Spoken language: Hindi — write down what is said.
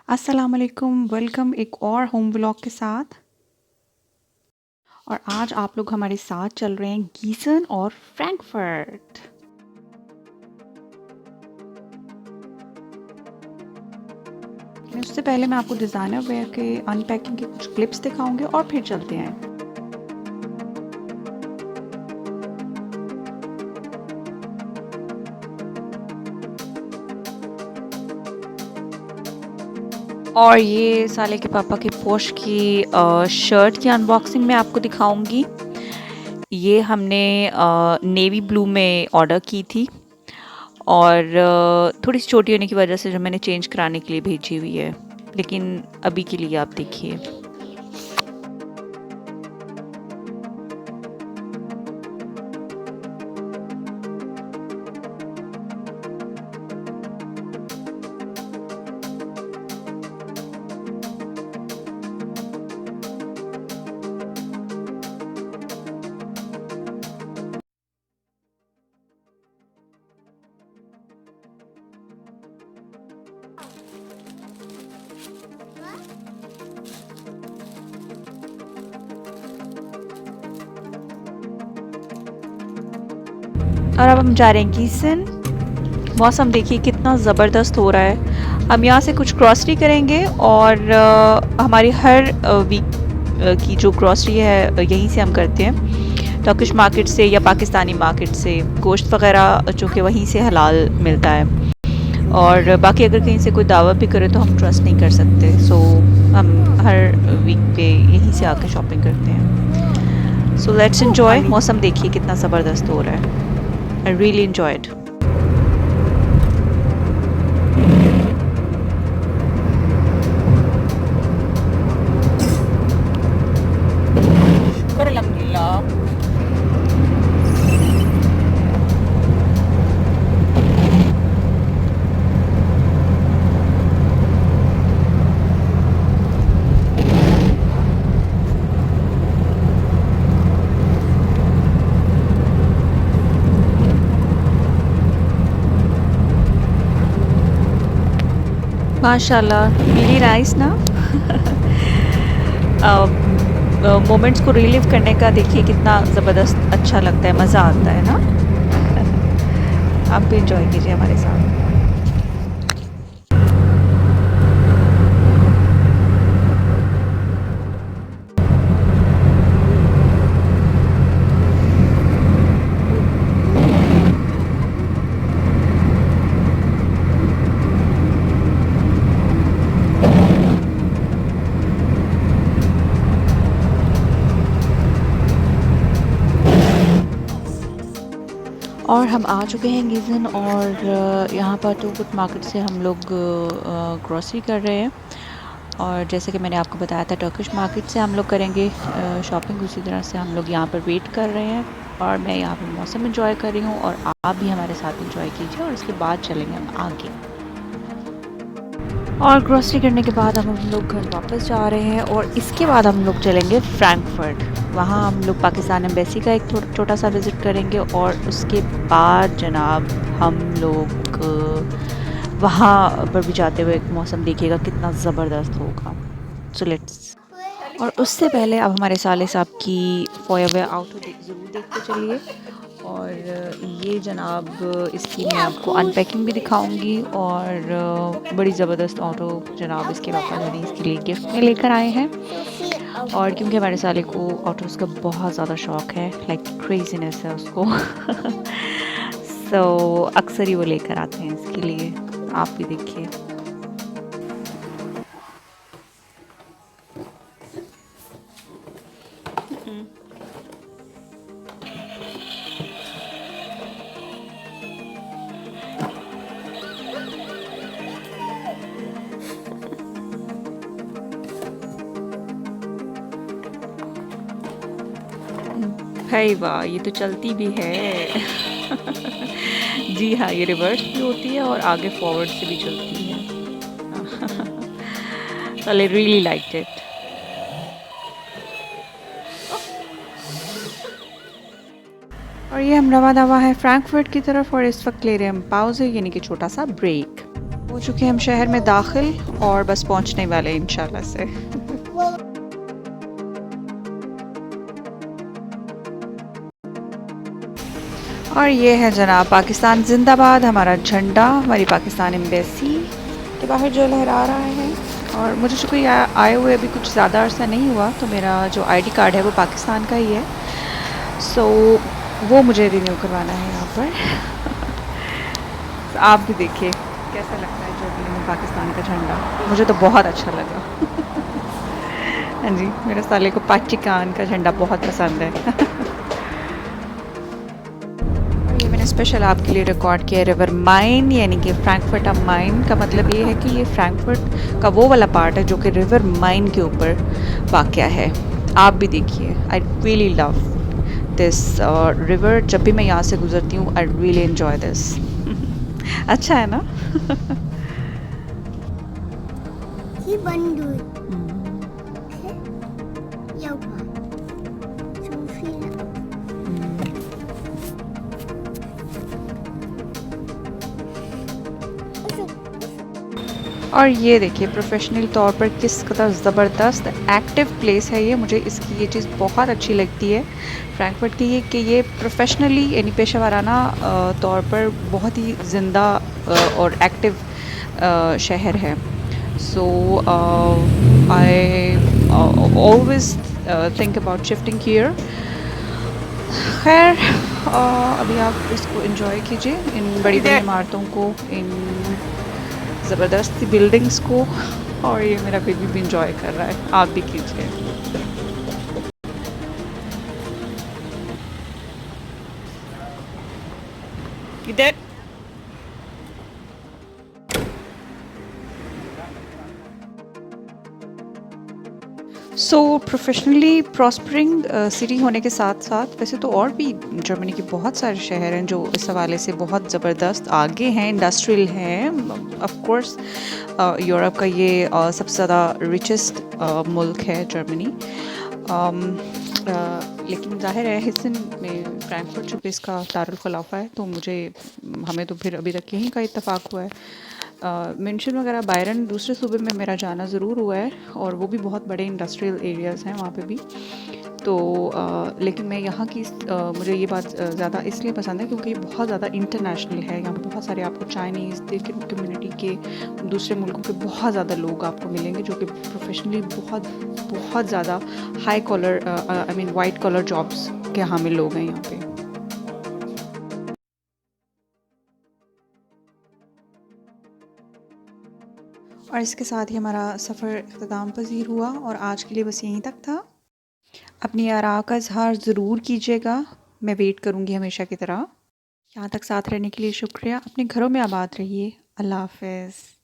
अस्सलाम वालेकुम, वेलकम एक और होम व्लॉग के साथ। और आज आप लोग हमारे साथ चल रहे हैं गीसन और फ्रैंकफर्ट। उससे पहले मैं आपको डिज़ाइनर वेयर के अनपैकिंग के कुछ क्लिप्स दिखाऊंगी और फिर चलते हैं। और ये साले के पापा की पोश की शर्ट की अनबॉक्सिंग मैं आपको दिखाऊंगी। ये हमने नेवी ब्लू में ऑर्डर की थी और थोड़ी सी छोटी होने की वजह से जो मैंने चेंज कराने के लिए भेजी हुई है, लेकिन अभी के लिए आप देखिए। और अब हम जा रहे हैं गीसन। मौसम देखिए कितना ज़बरदस्त हो रहा है। हम यहाँ से कुछ ग्रॉसरी करेंगे और हमारी हर वीक की जो ग्रॉसरी है यहीं से हम करते हैं, टर्किश मार्केट से या पाकिस्तानी मार्केट से। गोश्त वगैरह जो कि वहीं से हलाल मिलता है, और बाकी अगर कहीं से कोई दावा भी करे तो हम ट्रस्ट नहीं कर सकते। सो हम हर वीक पे यहीं से आके शॉपिंग करते हैं। So let's enjoy. मौसम देखिए कितना ज़बरदस्त हो रहा है। I really enjoyed. माशाल्लाह, रियली नाइस ना। मोमेंट्स को रिलीव करने का देखिए कितना ज़बरदस्त अच्छा लगता है, मज़ा आता है ना। आप भी इंजॉय कीजिए हमारे साथ। और हम आ चुके हैं गीज़न, और यहाँ पर तो कुछ मार्केट से हम लोग ग्रॉसरी कर रहे हैं। और जैसे कि मैंने आपको बताया था, टर्किश मार्केट से हम लोग करेंगे शॉपिंग। उसी तरह से हम लोग यहाँ पर वेट कर रहे हैं और मैं यहाँ पर मौसम एंजॉय कर रही हूँ, और आप भी हमारे साथ एंजॉय कीजिए। और इसके बाद चलेंगे हम आगे। और ग्रॉसरी करने के बाद हम लोग घर वापस जा रहे हैं, और इसके बाद हम लोग चलेंगे फ्रैंकफर्ट। वहाँ हम लोग पाकिस्तान एम्बेसी का एक छोटा सा विज़िट करेंगे, और उसके बाद जनाब हम लोग वहाँ पर भी जाते हुए मौसम देखिएगा कितना ज़बरदस्त होगा। So let's. और उससे पहले अब हमारे साले साहब की फॉयवे आउट ज़रूर देखते चलिए। और ये जनाब इसकी मैं आपको अनपैकिंग भी दिखाऊंगी, और बड़ी ज़बरदस्त ऑटो जनाब इसके पापा जो है इसके लिए गिफ्ट में लेकर आए हैं। और क्योंकि हमारे साले को ऑटोज़ का बहुत ज़्यादा शौक़ है, लाइक क्रेजीनेस है उसको। सो अक्सर ही वो लेकर आते हैं इसके लिए। आप भी देखिए। है वाह, ये तो चलती भी है। जी हाँ, ये रिवर्स भी होती है और आगे फॉरवर्ड से भी चलती है। Well, I really liked it. और ये हम रवा दवा है फ्रैंकफर्ट की तरफ, और इस वक्त ले रहे हैं हम पाउज़, यानी कि छोटा सा ब्रेक। हो चुके हैं हम शहर में दाखिल और बस पहुंचने वाले हैं इंशाल्लाह से। और ये है जनाब पाकिस्तान जिंदाबाद, हमारा झंडा हमारी पाकिस्तान एम्बेसी के बाहर जो लहरा रहा है। और मुझे चूँकि आए हुए अभी कुछ ज़्यादा अर्सा नहीं हुआ, तो मेरा जो आईडी कार्ड है वो पाकिस्तान का ही है, सो वो मुझे रिन्यू करवाना है यहाँ पर। तो आप भी देखिए कैसा लगता है जर्मनी में पाकिस्तान का झंडा। मुझे तो बहुत अच्छा लगा। हाँ जी, मेरे साले को पाकिस्तान का झंडा बहुत पसंद है। ये मैंने स्पेशल आपके लिए रिकॉर्ड किया रिवर माइन, यानी कि फ्रैंकफर्ट am माइन का मतलब ये है कि ये फ्रैंकफर्ट का वो वाला पार्ट है जो कि रिवर माइन के ऊपर वाक़या है। आप भी देखिए, I really love this river. जब भी मैं यहाँ से गुजरती हूँ आई रियली एन्जॉय दिस। अच्छा है ना? और ये देखिए प्रोफेशनल तौर पर किस कदर ज़बरदस्त एक्टिव प्लेस है ये। मुझे इसकी ये चीज़ बहुत अच्छी लगती है फ्रैंकफर्ट की, ये कि ये प्रोफेशनली यानी पेशा वाराना तौर पर बहुत ही ज़िंदा और एक्टिव शहर है। So I always think about shifting here. खैर अभी आप इसको एंजॉय कीजिए, इन बड़ी बड़ी इमारतों को, इन ज़बरदस्त बिल्डिंग्स को। और ये मेरा बेबी भी इंजॉय कर रहा है, आप भी कीजिए। इधर सो प्रोफेशनली प्रॉस्परिंग सिटी होने के साथ साथ वैसे तो और भी जर्मनी के बहुत सारे शहर हैं जो इस हवाले से बहुत ज़बरदस्त आगे हैं, इंडस्ट्रियल हैं। ऑफ कोर्स यूरोप का ये सबसे ज़्यादा रिचेस्ट मुल्क है जर्मनी। लेकिन ज़ाहिर है हिस्सन में फ्रैंकफर्ट चूँकि इसका दारुल खिलाफा है, तो हमें तो फिर अभी तक यहीं का इत्तेफाक हुआ है। मिन्शन वगैरह बायरन दूसरे सूबे में मेरा जाना ज़रूर हुआ है, और वो भी बहुत बड़े इंडस्ट्रियल एरियाज़ हैं वहाँ पे भी। तो लेकिन मैं यहाँ की मुझे ये बात ज़्यादा इसलिए पसंद है क्योंकि ये बहुत ज़्यादा इंटरनेशनल है। यहाँ पे बहुत सारे आपको चाइनीज़ कम्युनिटी के, दूसरे मुल्कों के बहुत ज़्यादा लोग आपको मिलेंगे जो कि प्रोफेशनली बहुत ज़्यादा high collar I mean white collar jobs के हामिल लोग हैं यहाँ पे। और इसके साथ ही हमारा सफ़र इख्तिताम पज़ीर हुआ, और आज के लिए बस यहीं तक था। अपनी आरा का इज़हार ज़रूर कीजिएगा, मैं वेट करूँगी हमेशा की तरह। यहाँ तक साथ रहने के लिए शुक्रिया। अपने घरों में आबाद रहिए। अल्लाह हाफ़िज़।